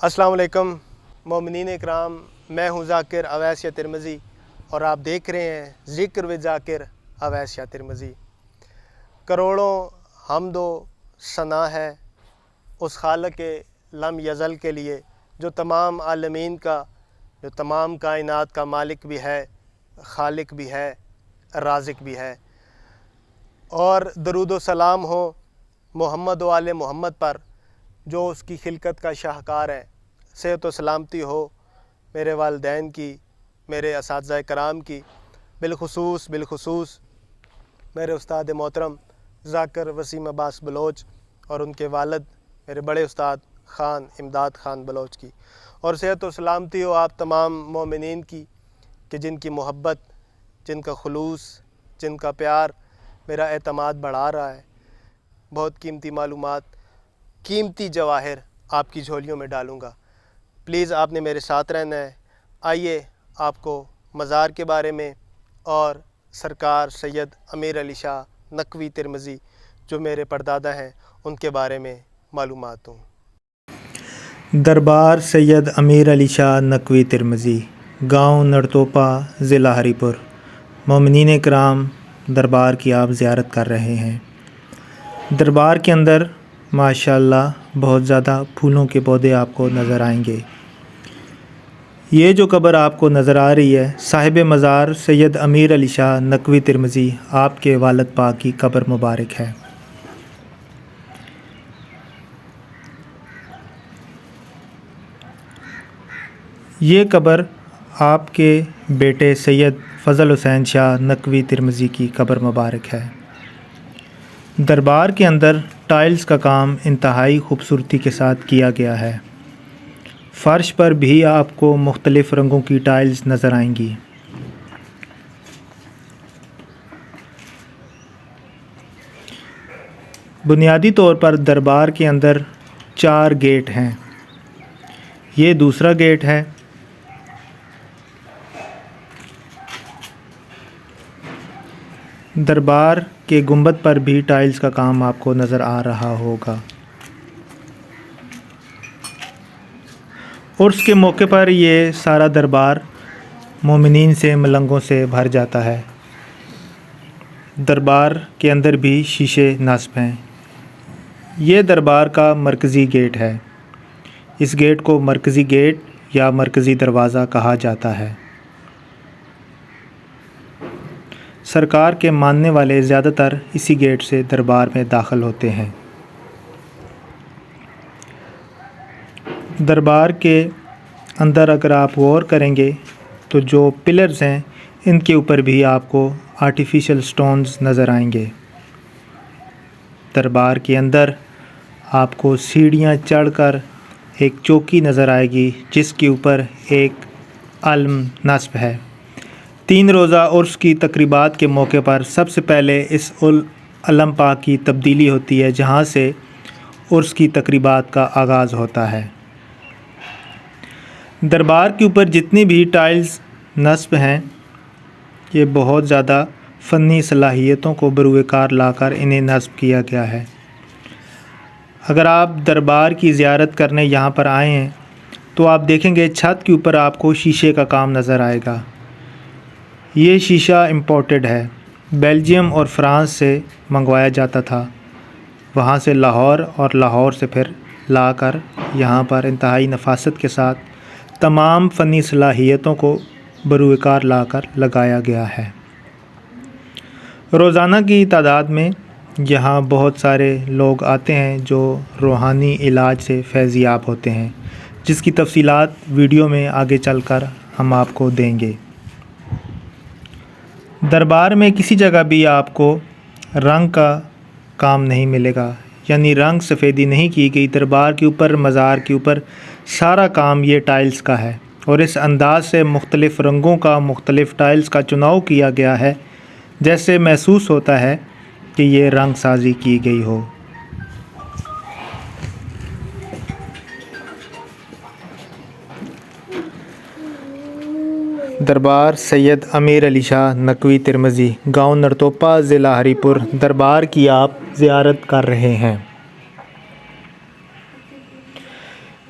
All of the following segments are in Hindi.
अस्सलाम वालेकुम मोमिनीन इकराम, मैं हूँ ज़ाकिर अवैस या तिरमिज़ी और आप देख रहे हैं ज़िक्र विद ज़ाकिर अवैस या तिरमिज़ी। करोड़ों हम्दो सना है उस खालिक के लम यज़ल के लिए जो तमाम आलमीन का, जो तमाम कायनात का मालिक भी है, खालिक भी है, राज़िक भी है। और दरूद व सलाम हो मोहम्मद व आले मोहम्मद पर जो उसकी खिलकत का शाहकार है। सेहत व सलामती हो मेरे वालिदैन की, मेरे असातिज़ा कराम की, बिलखुसूस मेरे उस्ताद मोहतरम ज़ाकिर वसीम अब्बास बलोच और उनके वालिद मेरे बड़े उस्ताद ख़ान इमदाद ख़ान बलोच की। और सेहत व सलामती हो आप तमाम मोमिनीन की कि जिनकी मोहब्बत, जिनका खुलूस, जिनका प्यार मेरा एतमाद बढ़ा रहा है। बहुत कीमती मालूमात, कीमती जवाहिर आपकी झोलियों में डालूँगा। प्लीज़ आपने मेरे साथ रहना है। आइए आपको मज़ार के बारे में और सरकार सैयद अमीर अली शाह नकवी तिरमिज़ी जो मेरे परदादा हैं उनके बारे में मालूमात दूँ। दरबार सैयद अमीर अली शाह नकवी तिरमिज़ी, गांव नरतोपा, ज़िला हरीपुर। मोमिनीन कराम, दरबार की आप ज़ियारत कर रहे हैं। दरबार के अंदर माशाअल्लाह बहुत ज़्यादा फूलों के पौधे आपको नज़र आएंगे। ये जो कब्र आपको नज़र आ रही है, साहिब मज़ार सैयद अमीर अली शाह नकवी तिरमिज़ी आपके वालिद पाक की कब्र मुबारक है। ये कब्र आपके बेटे सैयद फ़ज़ल हुसैन शाह नकवी तिरमिज़ी की कब्र मुबारक है। दरबार के अंदर टाइल्स का काम इंतहाई खूबसूरती के साथ किया गया है। फ़र्श पर भी आपको मुख्तलिफ़ रंगों की टाइल्स नज़र आएंगी। बुनियादी तौर पर दरबार के अंदर 4 गेट हैं। ये दूसरा गेट है। दरबार के गुंबद पर भी टाइल्स का काम आपको नज़र आ रहा होगा। उर्स के मौके पर ये सारा दरबार मोमिनीन से मलंगों से भर जाता है। दरबार के अंदर भी शीशे नस्ब हैं। ये दरबार का मरकज़ी गेट है। इस गेट को मरकज़ी गेट या मरकज़ी दरवाज़ा कहा जाता है। सरकार के मानने वाले ज़्यादातर इसी गेट से दरबार में दाखिल होते हैं। दरबार के अंदर अगर आप गौर करेंगे तो जो पिलर्स हैं इनके ऊपर भी आपको आर्टिफिशियल स्टोन्स नज़र आएंगे। दरबार के अंदर आपको सीढ़ियाँ चढ़कर एक चौकी नज़र आएगी जिसके ऊपर एक अलम नस्ब है। 3 रोज़ा उर्स की तकरीबात के मौके पर सबसे पहले इस अलम पाक की तब्दीली होती है जहाँ से उर्स की तकरीबात का आगाज़ होता है। दरबार के ऊपर जितनी भी टाइल्स नस्ब हैं ये बहुत ज़्यादा फ़नी सलाहियतों को बरूए कार लाकर इन्हें नस्ब किया गया है। अगर आप दरबार की ज़ियारत करने यहाँ पर आए हैं तो आप देखेंगे छत के ऊपर आपको शीशे का काम नज़र आएगा। ये शीशा इम्पोर्टेड है, बेल्जियम और फ़्रांस से मंगवाया जाता था, वहाँ से लाहौर और लाहौर से फिर लाकर यहाँ पर इंतहाई नफासत के साथ तमाम फ़नी सलाहियतों को बरूए कार लाकर लगाया गया है। रोज़ाना की तादाद में यहाँ बहुत सारे लोग आते हैं जो रूहानी इलाज से फैज़याब होते हैं, जिसकी तफसीलात वीडियो में आगे चलकर हम आपको देंगे। दरबार में किसी जगह भी आपको रंग का काम नहीं मिलेगा, यानी रंग सफ़ेदी नहीं की गई। दरबार के ऊपर, मज़ार के ऊपर सारा काम ये टाइल्स का है और इस अंदाज से मुख्तलिफ़ रंगों का, मुख्तलिफ़ टाइल्स का चुनाव किया गया है जैसे महसूस होता है कि ये रंग साजी की गई हो। दरबार सैयद अमीर अली शाह नकवी तिरमिज़ी, गांव नरतोपा, ज़िला हरीपुर। दरबार की आप ज़ियारत कर रहे हैं।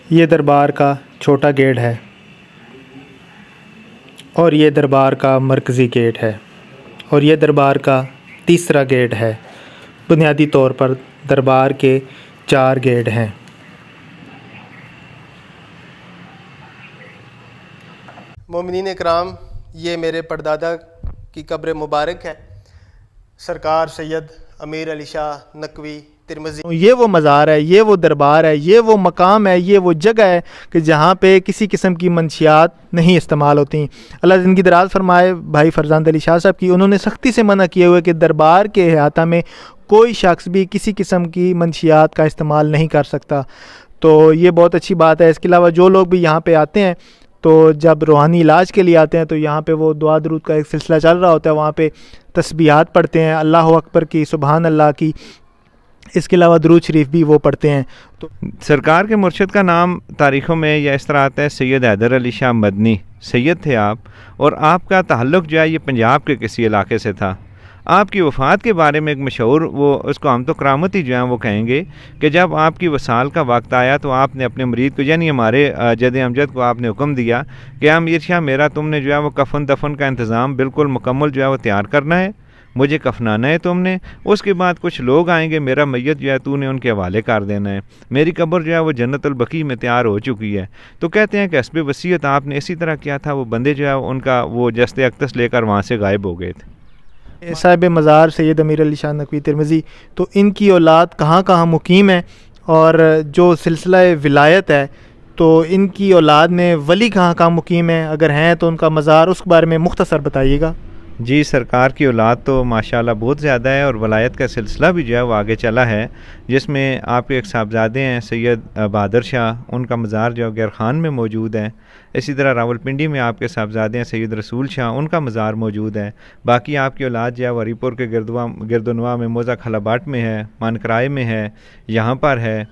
ये दरबार का छोटा गेट है और ये दरबार का मरकज़ी गेट है और ये दरबार का तीसरा गेट है। बुनियादी तौर पर दरबार के 4 गेट हैं। मोमिनीन इकराम, ये मेरे परदादा की कब्र मुबारक है, सरकार सैयद अमीर अली शाह नकवी तिरमिज़ी। ये वो मज़ार है, ये वो दरबार है, ये वो मकाम है, ये वो जगह है कि जहाँ पे किसी किस्म की मंशियात नहीं इस्तेमाल होती। अल्लाह ज़िंदगी दराज फरमाए भाई फरजांद अली शाह साहब की, उन्होंने सख्ती से मना किए हुए कि दरबार के अहाता में कोई शख्स भी किसी किस्म की मंशियात का इस्तेमाल नहीं कर सकता। तो ये बहुत अच्छी बात है। इसके अलावा जो लोग भी यहाँ पे आते हैं तो जब रूहानी इलाज के लिए आते हैं तो यहाँ पे वो दुआ दरूद का एक सिलसिला चल रहा होता है, वहाँ पे तस्बीहात पढ़ते हैं, अल्लाह अकबर की, सुबहान अल्लाह की, इसके अलावा दरूद शरीफ भी वो पढ़ते हैं। तो सरकार के मुर्शिद का नाम तारीख़ों में या इस तरह आता है सैयद हैदर अली शाह मदनी। सैयद थे आप और आपका ताल्लुक़ जो है ये पंजाब के किसी इलाके से था। आपकी वफ़ात के बारे में एक मशहूर वो उसको हम तो करामत ही जो है वो कहेंगे कि जब आपकी वसाल का वक्त आया तो आपने अपने मरीद को यानी हमारे जद अमजद को आपने हुक्म दिया कि अमीर शाह मेरा तुमने जो है वो कफन दफन का इंतज़ाम बिल्कुल मुकम्मल जो है वो तैयार करना है, मुझे कफनाना है तुमने, उसके बाद कुछ लोग आएंगे, मेरा मैयत जो है तूने उनके हवाले कर देना है, मेरी कब्र जो है वो जन्नतुल बकी में तैयार हो चुकी है। तो कहते हैं कि हस्बे वसीयत आपने इसी तरह किया था। वो बंदे जो है उनका वो जस्ते अक्तस लेकर वहाँ से गायब हो गए थे। साहिब मज़ार सैयद अमीर अली शाह नकवी तिरमिज़ी, तो इनकी औलाद कहाँ कहाँ मुकीम है और जो सिलसिला विलायत है तो इनकी औलाद में वली कहाँ कहाँ मुकीम है, अगर हैं तो उनका मज़ार, उसके बारे में मुख्तसर बताइएगा। जी, सरकार की औलाद तो माशाल्लाह बहुत ज़्यादा है और वलायत का सिलसिला भी जो है वो आगे चला है, जिसमें आपके एक साहबजादे हैं सैयद बहादुर शाह, उनका मज़ार जो गैर खान में मौजूद है। इसी तरह रावलपिंडी में आपके साहबजादे हैं सैयद रसूल शाह, उनका मज़ार मौजूद है। बाकी आपकी औलाद जो है वो हरीपुर के गिरदनवा में मौज़ा खलाबाट में है, मानकराय में है, यहाँ पर है,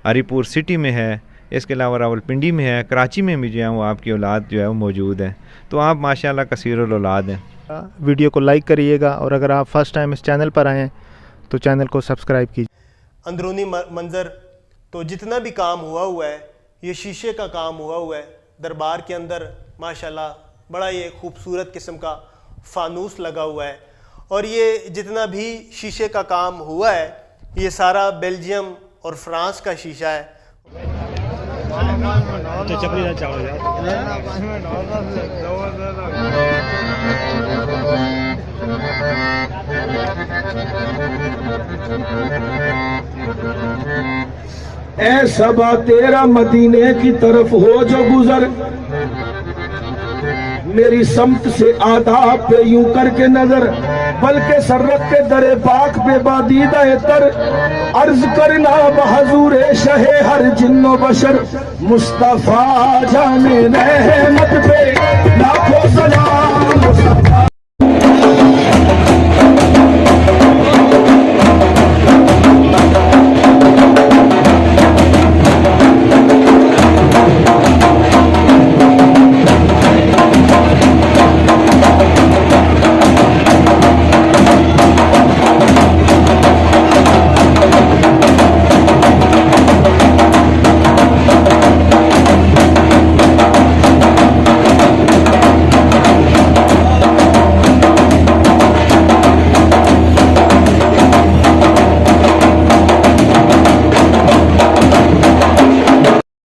हरीपुर सिटी में है, इसके अलावा रावलपिंडी में है, कराची में भी जो है वो आपकी औलाद जो है वो मौजूद है। तो आप माशाल्लाह कसीरुल औलाद हैं। वीडियो को लाइक करिएगा और अगर आप फर्स्ट टाइम इस चैनल पर आएँ तो चैनल को सब्सक्राइब कीजिए। अंदरूनी मंज़र तो जितना भी काम हुआ है ये शीशे का काम हुआ है। दरबार के अंदर माशाल्लाह बड़ा ये खूबसूरत किस्म का फानूस लगा हुआ है और ये जितना भी शीशे का काम हुआ है ये सारा बेल्जियम और फ्रांस का शीशा है। ऐ सबा तेरा मदीने की तरफ हो जो गुजर, मेरी समत से आदाब पे यूं करके नजर, बल्कि सर रख के दरे पाक पे बादीदा तर, अर्ज करना बहजूर शहे हर जिन्नो बशर, मुस्तफा जाने रहमत पे लाखों सलाम मुस्तफा।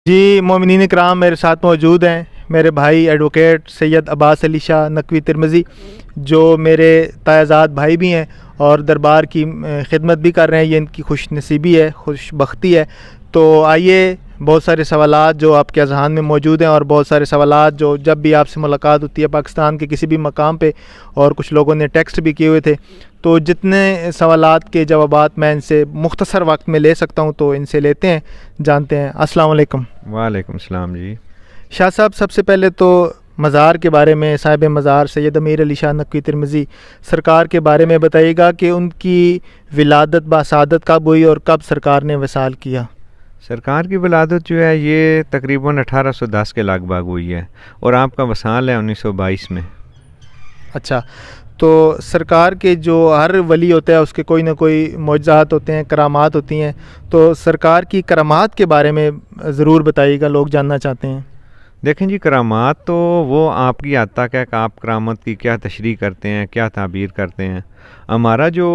जी मोमिनीन इकराम, मेरे साथ मौजूद हैं मेरे भाई एडवोकेट सैयद अब्बास अली शाह नकवी तिरमिज़ी, जो मेरे तायाज़ाद भाई भी हैं और दरबार की खिदमत भी कर रहे हैं। ये इनकी खुश नसीबी है, खुशबख्ती है। तो आइए, बहुत सारे सवालात जो आपके अज़हान में मौजूद हैं और बहुत सारे सवालात जो जब भी आपसे मुलाकात होती है पाकिस्तान के किसी भी मकाम पे, और कुछ लोगों ने टेक्स्ट भी किए हुए थे, तो जितने सवालात के जवाबात मैं इनसे मुख्तसर वक्त में ले सकता हूँ तो इनसे लेते हैं, जानते हैं। अस्सलाम वालेकुम। वालेकुम सलाम जी। शाह साहब, सबसे पहले तो मज़ार के बारे में, साहिब मज़ार सैयद अमीर अली शाह नकवी तिरमिज़ी सरकार के बारे में बताइएगा कि उनकी विलादत बासादत कब हुई और कब सरकार ने वसाल किया। सरकार की विलादत जो है ये तकरीबन 1810 के लगभग हुई है और आपका वसाल है 1922 में। अच्छा, तो सरकार के जो हर वली होता है उसके कोई ना कोई मौजज़ात होते हैं, करामात होती हैं, तो सरकार की करामात के बारे में ज़रूर बताइएगा, लोग जानना चाहते हैं। देखें जी, करामात तो वो आपकी हद तक है कि आप करामत की क्या तशरीह करते हैं, क्या ताबीर करते हैं। हमारा जो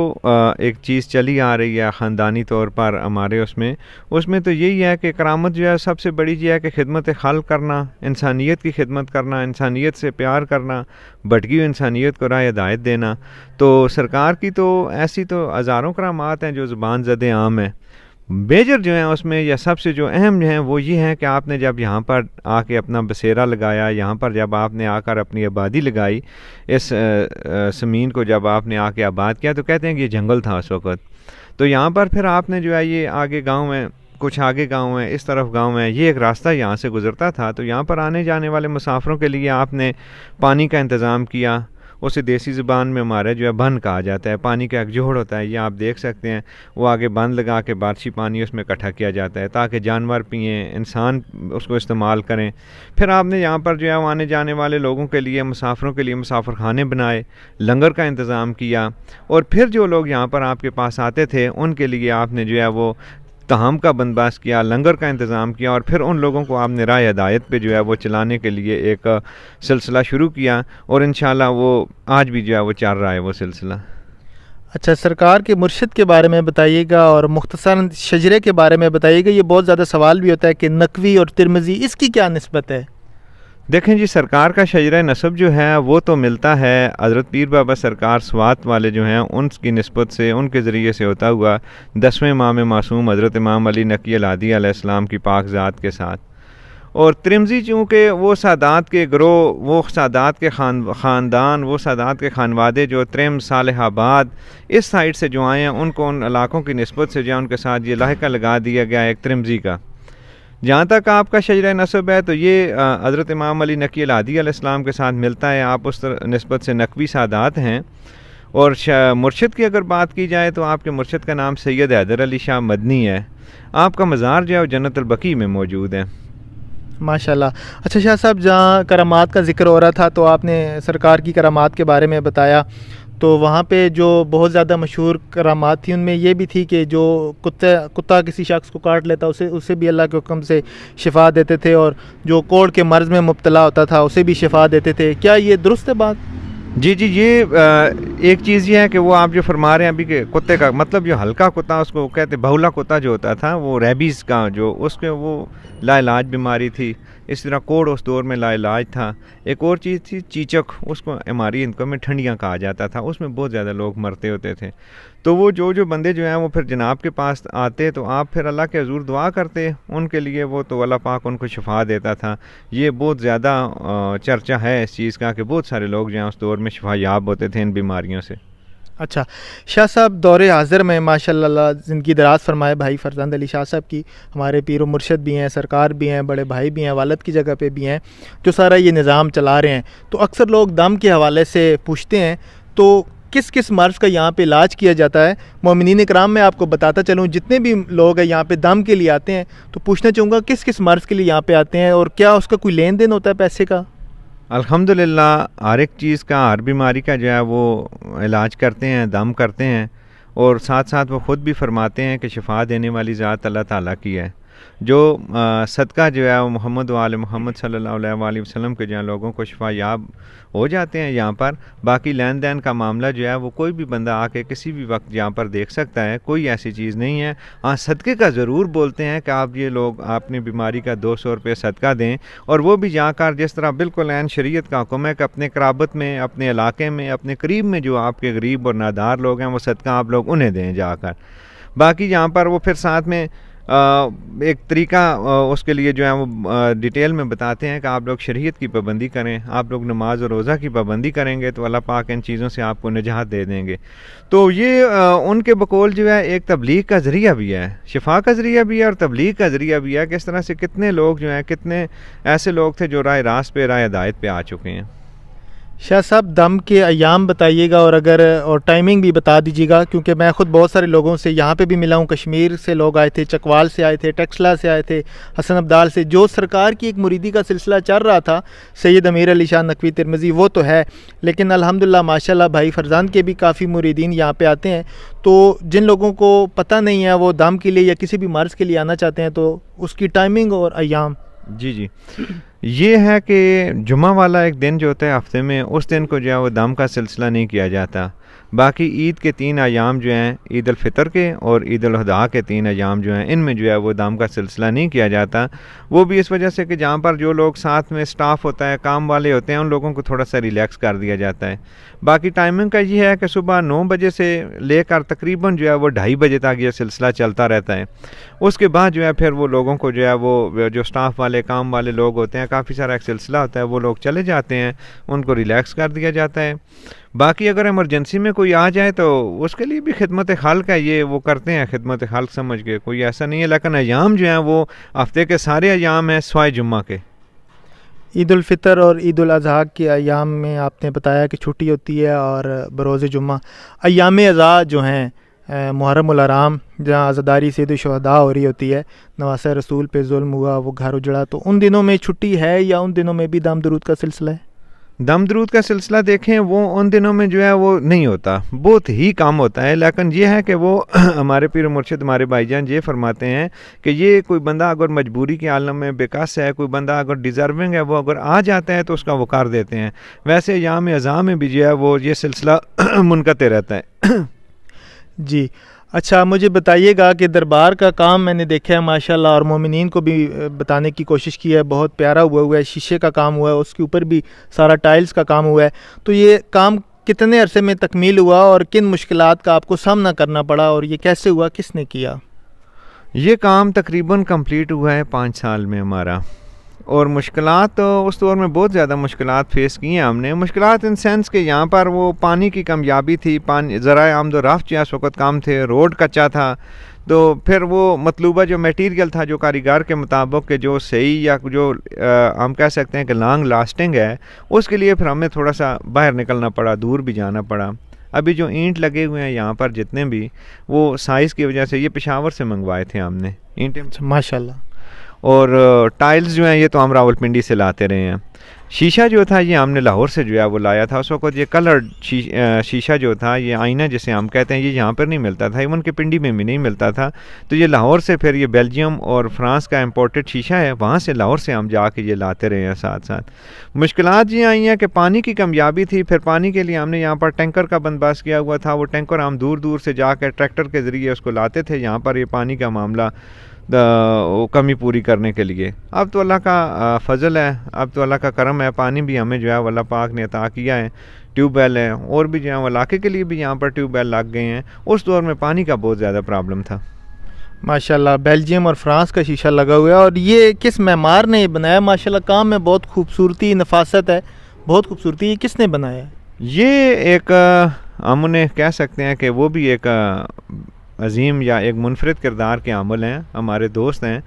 एक चीज़ चली आ रही है ख़ानदानी तौर पर हमारे उसमें तो यही है कि करामत जो है सबसे बड़ी चीज़ है कि खिदमत खल्क़ करना, इंसानियत की खिदमत करना, इंसानियत से प्यार करना, भटकी हुई इंसानियत को राह हिदायत देना। तो सरकार की तो ऐसी तो हज़ारों करामात हैं जो ज़ुबान ज़दे आम है। मेजर जो है उसमें या सबसे जो अहम जो है वो ये है कि आपने जब यहाँ पर आके अपना बसेरा लगाया, यहाँ पर जब आपने आकर अपनी आबादी लगाई, इस ज़मीन को जब आपने आके आबाद किया, तो कहते हैं कि ये जंगल था उस वक़्त। तो यहाँ पर फिर आपने जो है ये आगे गांव है, कुछ आगे गांव है, इस तरफ गांव है, ये एक रास्ता यहाँ से गुज़रता था। तो यहाँ पर आने जाने वाले मुसाफिरों के लिए आपने पानी का इंतज़ाम किया। उसे देसी ज़ुबान में हमारे जो है बंद कहा जाता है, पानी का एक जोड़ होता है, ये आप देख सकते हैं। वो आगे बंद लगा के बारिशी पानी उसमें इकट्ठा किया जाता है ताकि जानवर पिएँ, इंसान उसको इस्तेमाल करें। फिर आपने यहाँ पर जो है वो आने जाने वाले लोगों के लिए, मुसाफिरों के लिए मुसाफिर खाने बनाए, लंगर का इंतज़ाम किया। और फिर जो लोग यहाँ पर आपके पास आते थे उनके लिए आपने जो है वो तहाम का बंदोबस्त किया, लंगर का इंतज़ाम किया। और फिर उन लोगों को आपने राह हिदायत पे जो है वो चलाने के लिए एक सिलसिला शुरू किया, और इंशाल्लाह वो आज भी जो है वो चल रहा है वो सिलसिला। अच्छा, सरकार के मुर्शिद के बारे में बताइएगा और मुख्तसरन शजरे के बारे में बताइएगा। ये बहुत ज़्यादा सवाल भी होता है कि नकवी और तिरमिज़ी, इसकी क्या निस्बत है? देखें जी, सरकार का शजरा नसब जो है वो तो मिलता है हज़रत पीर बाबा सरकार स्वात वाले जो हैं उनकी निस्बत से, उनके ज़रिए से होता हुआ 10वें इमाम मासूम हज़रत इमाम अली नकी अलहदी अलैहिस्सलाम की पाक ज़ात के साथ। और तिरमिज़ी चूँकि वो सादात के ग्रोह, वो सादात के ख़ानदान, वो सादात के खानवादे जो त्रिम सालेहाबाद इस साइड से जो आए हैं, उनको उन इलाक़ों की निस्बत से जो उनके साथ ये लाहिका लगा दिया गया एक तिरमिज़ी का। जहाँ तक आपका शजरा नसब है तो ये हज़रत इमाम अली नकी अलहदी अलैहिस्सलाम के साथ मिलता है, आप उस निस्बत से नकवी सादात हैं। और मुर्शिद की अगर बात की जाए तो आपके मुर्शिद का नाम सैयद हैदर अली शाह मदनी है। आपका मज़ार जो है वो जन्नतुल बकी में मौजूद है। माशाल्लाह। अच्छा शाह साहब, जहाँ करामात का ज़िक्र हो रहा था तो आपने सरकार की करामात के बारे में बताया, तो वहाँ पे जो बहुत ज़्यादा मशहूर करामात थी उनमें ये भी थी कि जो कुत्ता किसी शख्स को काट लेता उसे भी अल्लाह के हुक्म से शिफा देते थे, और जो कोढ़ के मर्ज़ में मुब्तला होता था उसे भी शिफा देते थे। क्या ये दुरुस्त है बात? जी, ये एक चीज़ ये है कि वो आप जो फरमा रहे हैं अभी के कुत्ते का मतलब जो हल्का कुत्ता, उसको कहते बहुला कुत्ता जो होता था, वो रेबीज़ का जो उसके वो लाइलाज बीमारी थी। इस तरह कोढ़ उस दौर में लाइलाज था। एक और चीज़ थी चीचक, उसको हमारी इनको में ठंडियाँ कहा जाता था, उसमें बहुत ज़्यादा लोग मरते होते थे। तो वो जो बंदे जो हैं वो फिर जनाब के पास आते तो आप फिर अल्लाह के हजूर दुआ करते उनके लिए, वो तो अल्लाह पाक उनको शिफा देता था। ये बहुत ज़्यादा चर्चा है इस चीज़ का कि बहुत सारे लोग जो हैं उस दौर में शिफा याब होते थे इन बीमारियों से। अच्छा शाह साहब, दौरे हाज़िर में माशाल्लाह ज़िंदगी दराज फरमाए भाई फरजंद अली शाह साहब की, हमारे पीर व मुर्शद भी हैं, सरकार भी हैं, बड़े भाई भी हैं, वालद की जगह पे भी हैं, जो सारा ये निज़ाम चला रहे हैं। तो अक्सर लोग दम के हवाले से पूछते हैं, तो किस किस मर्ज़ का यहाँ पे इलाज किया जाता है? मोमिनीन इकराम में आपको बताता चलूँ, जितने भी लोग हैं यहाँ पे दम के लिए आते हैं, तो पूछना चाहूँगा किस किस मर्ज़ के लिए यहाँ पे आते हैं और क्या उसका कोई लेन देन होता है पैसे का? अल्हम्दुलिल्लाह हर एक चीज़ का, हर बीमारी का जो है वो इलाज करते हैं, दम करते हैं। और साथ साथ वो ख़ुद भी फरमाते हैं कि शिफा देने वाली ज़ात अल्लाह ताला की है। जो सदका जो है वो मोहम्मद व आले मोहम्मद सल्लल्लाहु अलैहि वसल्लम के जो लोगों को शिफा याब हो जाते हैं यहाँ पर। बाकी लेन देन का मामला जो है वो कोई भी बंदा आके किसी भी वक्त यहाँ पर देख सकता है, कोई ऐसी चीज़ नहीं है। हाँ, सदक़े का ज़रूर बोलते हैं कि आप ये लोग अपनी बीमारी का 200 रुपये सदका दें, और वो भी जाकर जिस तरह बिल्कुल ऐन शरीयत का हुक्म है कि अपने कराबत में, अपने इलाके में, अपने करीब में जो आपके गरीब और नादार लोग हैं वो सदका आप लोग उन्हें दें जाकर। बाकी यहाँ पर वो फिर साथ में एक तरीका उसके लिए जो है वो डिटेल में बताते हैं कि आप लोग शरीयत की पाबंदी करें, आप लोग नमाज और रोज़ा की पाबंदी करेंगे तो अल्लाह पाक इन चीज़ों से आपको निजात दे देंगे। तो ये उनके बकौल जो है एक तबलीग का ज़रिया भी है, शिफा का ज़रिया भी है और तबलीग का ज़रिया भी है। किस तरह से कितने लोग जो हैं, कितने ऐसे लोग थे जो राह रास्त पे, राह हिदायत पे आ चुके हैं। शाह साहब दम के अयाम बताइएगा और टाइमिंग भी बता दीजिएगा, क्योंकि मैं ख़ुद बहुत सारे लोगों से यहाँ पे भी मिला हूँ। कश्मीर से लोग आए थे, चकवाल से आए थे, टेक्सला से आए थे, हसन अब्दाल से। जो सरकार की एक मुरीदी का सिलसिला चल रहा था, सैयद अमीर अली शाह नकवी तिरमिज़ी, वो तो है, लेकिन अल्हम्दुलिल्लाह माशाल्लाह भाई फरजान के भी काफ़ी मुरीदीन यहाँ पे आते हैं। तो जिन लोगों को पता नहीं है, वो दम के लिए या किसी भी मर्ज़ के लिए आना चाहते हैं, तो उसकी टाइमिंग और अयाम। जी, ये है कि जुमा वाला एक दिन जो होता है हफ्ते में, उस दिन को जो है वो दम का सिलसिला नहीं किया जाता। बाकी ईद के 3 अयाम जो हैं, ईद उल फितर के और ईद उल अज़हा के 3 अयाम जो हैं, इनमें जो है वो दम का सिलसिला नहीं किया जाता। वो भी इस वजह से कि जहाँ पर जो लोग साथ में स्टाफ होता है, काम वाले होते हैं, उन लोगों को थोड़ा सा रिलैक्स कर दिया जाता है। बाकी टाइमिंग का ये है कि सुबह 9 बजे से लेकर तकरीबन जो है वो 2:30 बजे तक ये सिलसिला चलता रहता है। उसके बाद जो है फिर वो लोगों को जो है वो जो स्टाफ वाले, काम वाले लोग होते हैं, काफ़ी सारा एक सिलसिला होता है, वो लोग चले जाते हैं, उनको रिलैक्स कर दिया जाता है। बाकी अगर इमरजेंसी में कोई आ जाए तो उसके लिए भी खिदमत खल्क है, ये वो करते हैं खिदमत खल्क समझ के, कोई ऐसा नहीं है। लेकिन अयाम जो हैं वो हफ्ते के सारे अयाम हैं सिवाय जुम्मा के। ईद उल फितर और ईद उल अज़हा के अयाम में आपने बताया कि छुट्टी होती है, और बरोज़ जुम्मा अयाम अज़ा जो हैं, मुहर्रम उल हराम, जहाँ आज़ादारी सैयद शुहदा हो रही होती है, नवासा रसूल पे जुल्म हुआ, वो घर उजड़ा, तो उन दिनों में छुट्टी है या उन दिनों में भी दम दरूद का सिलसिला है? दम दरूद का सिलसिला देखें वो उन दिनों में जो है वो नहीं होता, बहुत ही कम होता है। लेकिन ये है कि वो हमारे पीर मुर्शिद, हमारे भाईजान ये फरमाते हैं कि ये कोई बंदा अगर मजबूरी के आलम में बेकस है, कोई बंदा अगर डिज़र्विंग है, वो अगर आ जाता है तो उसका वो कर देते हैं। वैसे याम अज़ा में भी जो है वो ये सिलसिला मुनक़ते रहता है। जी अच्छा, मुझे बताइएगा कि दरबार का काम मैंने देखा है माशाल्लाह, और मोमिनीन को भी बताने की कोशिश की है, बहुत प्यारा हुआ है, शीशे का काम हुआ है, उसके ऊपर भी सारा टाइल्स का काम हुआ है। तो ये काम कितने अरसे में तकमील हुआ और किन मुश्किलात का आपको सामना करना पड़ा, और ये कैसे हुआ, किसने किया? ये काम तकरीबन कंप्लीट हुआ है 5 साल में हमारा, और मुश्किलात तो उस दौर में बहुत ज़्यादा मुश्किलात फेस की हैं हमने। मुश्किलात इन सेंस के यहाँ पर वो पानी की कमियाबी थी, पानी ज़राए आमद रफ्त इस वक्त कम थे, रोड कच्चा था, तो फिर वो मतलूबा जो मटेरियल था, जो कारीगर के मुताबिक के जो सही या जो हम कह सकते हैं कि लॉन्ग लास्टिंग है, उसके लिए फिर हमें थोड़ा सा बाहर निकलना पड़ा, दूर भी जाना पड़ा। अभी जो ईंट लगे हुए हैं यहाँ पर जितने भी, वो साइज़ की वजह से ये पेशावर से मंगवाए थे हमने ईंटें माशाल्लाह। और टाइल्स जो हैं ये तो हम रावलपिंडी से लाते रहे हैं। शीशा जो था ये हमने लाहौर से जो है वो लाया था। उस वक्त ये कलर्ड शीशा जो था, ये आईना जिसे हम कहते हैं, ये यहाँ पर नहीं मिलता था, इवन के पिंडी में भी नहीं मिलता था। तो ये लाहौर से, फिर ये बेल्जियम और फ्रांस का इम्पोर्टेड शीशा है, वहाँ से लाहौर से हम जाके ये लाते रहे हैं। साथ साथ मुश्किलात ये आई हैं कि पानी की कमियाबी थी। फिर पानी के लिए हमने यहाँ पर टैंकर का बंदोबस्त किया हुआ था। वो टैंकर हम दूर दूर से जाकर ट्रैक्टर के ज़रिए उसको लाते थे यहाँ पर, ये पानी का मामला वो कमी पूरी करने के लिए। अब तो अल्लाह का फ़ज़ल है, अब तो अल्लाह का करम है, पानी भी हमें जो है अल्लाह पाक ने अता किया है। ट्यूबवेल है, और भी जो है इलाके के लिए भी यहाँ पर ट्यूबवेल लग गए हैं। उस दौर में पानी का बहुत ज़्यादा प्रॉब्लम था। माशाल्लाह बेल्जियम और फ्रांस का शीशा लगा हुआ है, और ये किस मेमार ने बनाया? माशाल्लाह काम में बहुत खूबसूरती, नफासत है, बहुत खूबसूरती। ये किसने बनाया है? ये एक हम उन्हें कह सकते हैं कि वो भी एक अजीम या एक मुनफरद किरदार के आमल हैं। हमारे दोस्त हैं,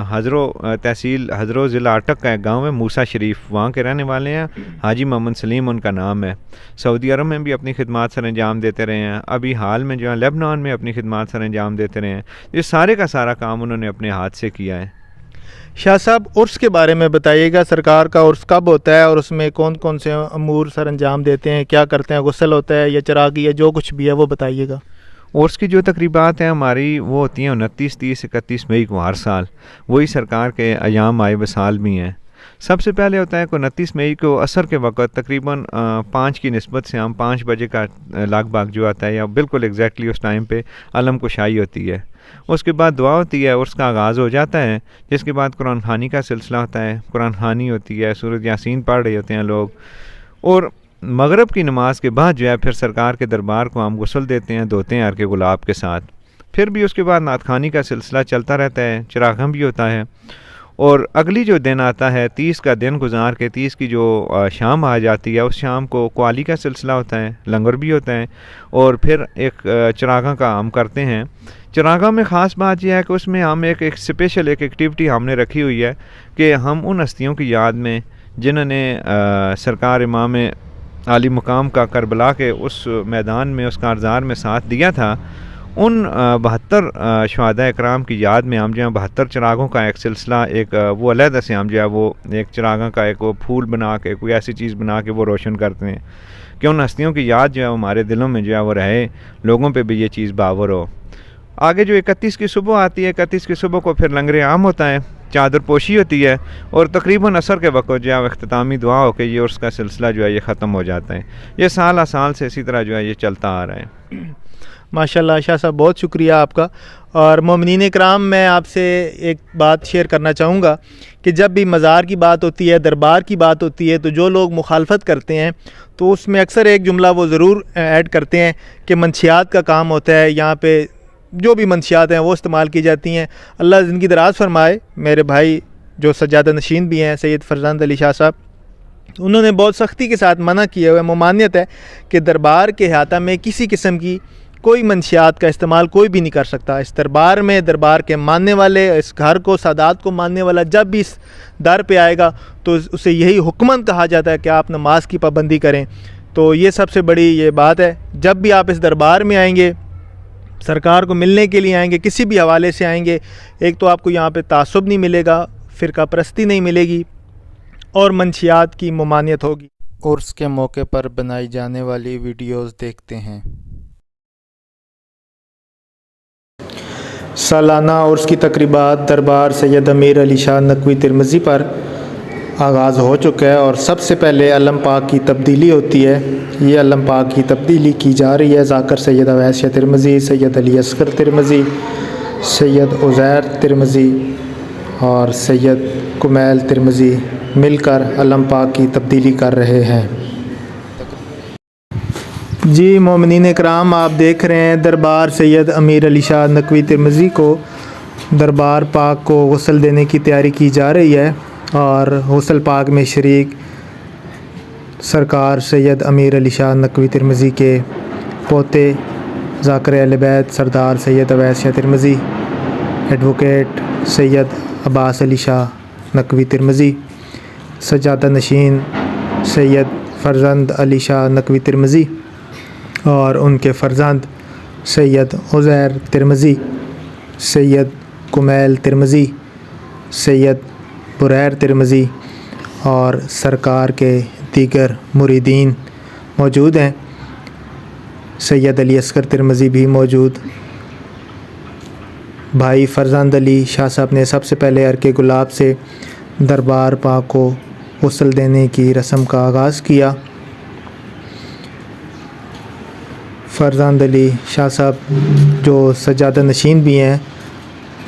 हज़रो तहसील हज़रो ज़िला अटक का एक गाँव है, मूसा शरीफ, वहाँ के रहने वाले हैं। हाजी मोहम्मद सलीम उनका नाम है। सऊदी अरब में भी अपनी खिदमात सर अंजाम देते रहे हैं, अभी हाल में जो है लेबनान में अपनी खिदमात सर अंजाम देते रहे हैं। ये सारे का सारा काम उन्होंने अपने हाथ से किया है। शाह साहब उर्स के बारे में बताइएगा, सरकार का उर्स कब होता है और उसमें कौन कौन से अमूर सर अंजाम देते हैं, क्या करते हैं, गुस्ल होता है या चरागी या जो कुछ भी है वो बताइएगा। उर्स की जो तकरीबात हैं हमारी, वो होती हैं 29, 30, 31 मई को हर साल। वही सरकार के अयाम आए वसाल भी हैं। सबसे पहले होता है 29 मई को असर के वक़्त तकरीबन 5 की निस्बत से हम 5 बजे का लगभग जो आता है, या बिल्कुल एग्जैक्टली उस टाइम पे अलम कुशाई होती है। उसके बाद दुआ होती है, उसका आगाज़ हो जाता है, जिसके बाद कुरान खानी का सिलसिला होता है। कुरान खानी होती है, सूरत यासीन पढ़ रहे होते हैं लोग, और मगरब की नमाज के बाद जो है फिर सरकार के दरबार को हम गुस्ल देते हैं, धोते हैं अर्के गुलाब के साथ। फिर भी उसके बाद नात खानी का सिलसिला चलता रहता है, चिरागम भी होता है। और अगली जो दिन आता है 30 का दिन गुजार के 30 की जो शाम आ जाती है, उस शाम को क्वाली का सिलसिला होता है, लंगर भी होता है, और फिर एक चिरागा का हम करते हैं। चिरागा में ख़ास बात यह है कि उसमें हम एक स्पेशल एक एक्टिविटी हमने रखी हुई है कि हम उन हस्तियों की याद में जिन्होंने सरकार इमाम आली मुकाम का करबला के उस मैदान में, उस कारज़ार में साथ दिया था, उन 72 शहादा इकराम की याद में हम जो है 72 चिरागों का एक सिलसिला, एक वो अलहदा से हम जो है वो एक चिरागा का एक वो फूल बना के, कोई ऐसी चीज़ बना के वो रोशन करते हैं कि उन हस्तियों की याद जो है हमारे दिलों में जो है वो रहे, लोगों पे भी ये चीज़ बावर हो। आगे जो 31 की सुबह आती है, 31 की सुबह को फिर लंगर आम होता है, चादर पोशी होती है और तकरीबन असर के वक्त जो है अख्तामी दुआ होकर ये उसका सिलसिला जो है ये ख़त्म हो जाता है। ये साल साल से इसी तरह जो है ये चलता आ रहा है। माशाल्लाह शाह साहब, बहुत शुक्रिया आपका। और मोमिनीन कराम, मैं आपसे एक बात शेयर करना चाहूँगा कि जब भी मज़ार की बात होती है, दरबार की बात होती है, तो जो लोग मुखालफत करते हैं तो उसमें अक्सर एक जुमला वो ज़रूर ऐड करते हैं कि मंशियात का काम होता है, यहाँ पे जो भी मंशियात हैं वो इस्तेमाल की जाती हैं। अल्लाह ज़िंदगी दराज फरमाए। मेरे भाई जो सज्जादा नशीन भी हैं, सैयद फरजंद अली शाह साहब, उन्होंने बहुत सख्ती के साथ मना किया हुआ है, ममानियत है कि दरबार के अहाता में किसी किस्म की कोई मंशियात का इस्तेमाल कोई भी नहीं कर सकता। इस दरबार में दरबार के मानने वाले, इस घर को, सादात को मानने वाला जब भी इस दर पे आएगा तो उसे यही हुक्मन कहा जाता है कि आप नमाज की पाबंदी करें। तो ये सबसे बड़ी ये बात है। जब भी आप इस दरबार में आएंगे, सरकार को मिलने के लिए आएंगे, किसी भी हवाले से आएंगे, एक तो आपको यहाँ पे तासुब नहीं मिलेगा, फ़िरका परस्ती नहीं मिलेगी और मंशियात की ममानियत होगी। उर्स के मौके पर बनाई जाने वाली वीडियोस देखते हैं। सालाना उर्स की तकरीबात दरबार सैयद अमीर अली शाह नकवी तिरमिज़ी पर आगाज़ हो चुका है और सबसे पहले अलम पाक की तब्दीली होती है। ये अलम पाक की तब्दीली की जा रही है। ज़ाकर सैयद अवैस शाह तिरमिज़ी, सैयद अली असगर तिरमिज़ी, सैयद उज़ैर तिरमिज़ी और सैयद कुमैल तिरमिज़ी मिलकर अलम पाक की तब्दीली कर रहे हैं। जी मोमिनीन कराम, आप देख रहे हैं दरबार सैयद अमीर अली शाह नकवी तिरमिज़ी को दरबार पाक को गुस्ल देने की तैयारी की जा रही है और गुस्ल पाक में शरीक सरकार सैयद अमीर अली शाह नकवी तिरमिज़ी के पोते ज़ाकर अहले बैत सरदार सैयद अवैस शाह तिरमिज़ी, एडवोकेट सैयद अब्बास अली शाह नकवी तिरमिज़ी, सज्जादा नशीन सैयद फरजंद अली शाह नकवी तिरमिज़ी और उनके फ़र्जंद सैयद उज़ैर तिरमिज़ी, सैयद कुमैल तिरमिज़ी, सैयद बुरैर तिरमिज़ी और सरकार के दीगर मुरीदीन मौजूद हैं। सैयद अली असगर तिरमिज़ी भी मौजूद। भाई फरजंद अली शाह साहब ने सबसे पहले अर्के गुलाब से दरबार पाक को गुस्ल देने की रस्म का आगाज़ किया। फरजंद अली शाह साहब जो सज्जादा नशीन भी हैं,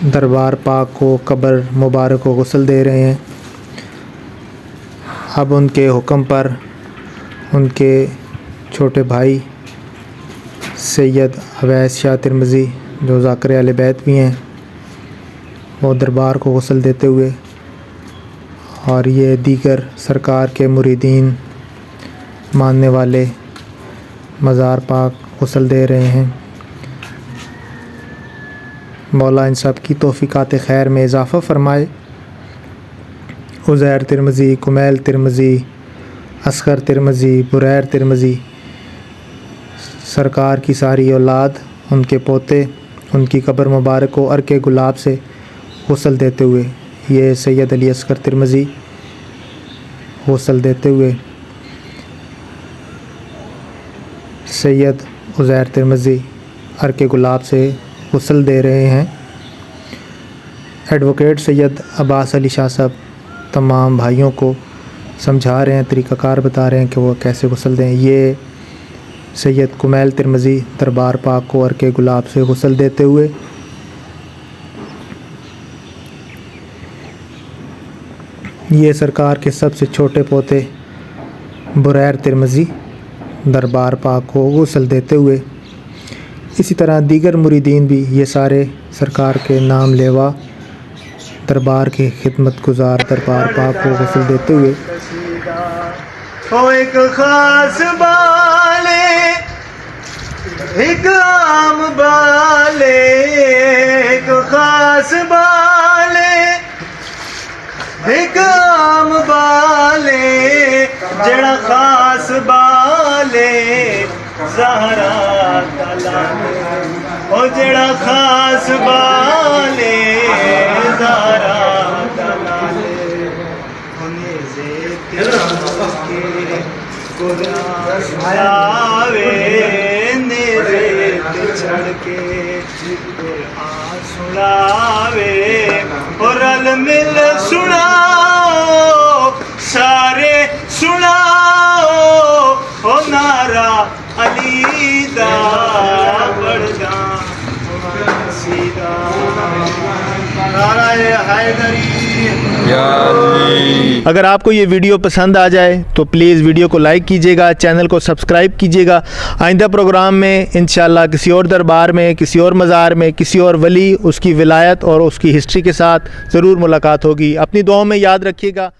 दरबार पाक को कब्र मुबारक को गुस्ल दे रहे हैं। अब उनके हुक्म पर उनके छोटे भाई सैयद अवैस शाह तिरमिज़ी जो ज़ाकर अहले बैत भी हैं, वो दरबार को गुस्ल देते हुए और ये दीगर सरकार के मुरीदीन मानने वाले मज़ार पाक गुस्ल दे रहे हैं। मौला इन सब की तौफ़ीक़ात खैर में इजाफ़ा फ़रमाए। उज़ैर तिरमिज़ी, कुमैल तिरमिज़ी, असगर तिरमिज़ी, बुरैर तिरमिज़ी, सरकार की सारी औलाद, उनके पोते, उनकी कब्र मुबारक को अर्के गुलाब से गुस्ल देते हुए, ये सैयद अली असगर तिरमिज़ी गुस्ल देते हुए सैयद उज़ैर तिरमिज़ी अर्के गुलाब से गुस्ल दे रहे हैं। एडवोकेट सैयद अब्बास अली शाह साहब तमाम भाइयों को समझा रहे हैं, तरीक़ाकार बता रहे हैं कि वो कैसे गुस्ल दें। ये सैयद कुमैल तिरमिज़ी दरबार पाक को अर्के गुलाब से गुस्ल देते हुए ये सरकार के सबसे छोटे पोते बुरैर तिरमिज़ी दरबार पाक को गुस्ल देते हुए, इसी तरह दीगर मुरीदीन भी ये सारे सरकार के नाम लेवा दरबार के खिदमत गुजार दरबार पाक को गुस्ल देते हुए एक खास बाले, एक आम बाले, एक खास बाले, एक आम बाले, जड़ा खास बाले बाले ज़हरा तलाले ओ जड़ा खास बाले ज़हरा तलाले उन्हें ज़ेते के कुरान आवे नेज़े चढ़ के कुरान सुनावे और रल मिल सुनाओ सारे सुनाओ ओ नारा अली दा बड़दा सीधा नारा हैदरी। अगर आपको ये वीडियो पसंद आ जाए तो प्लीज़ वीडियो को लाइक कीजिएगा, चैनल को सब्सक्राइब कीजिएगा। आइंदा प्रोग्राम में इंशाअल्लाह किसी और दरबार में, किसी और मज़ार में, किसी और वली, उसकी विलायत और उसकी हिस्ट्री के साथ ज़रूर मुलाकात होगी। अपनी दुआओं में याद रखिएगा।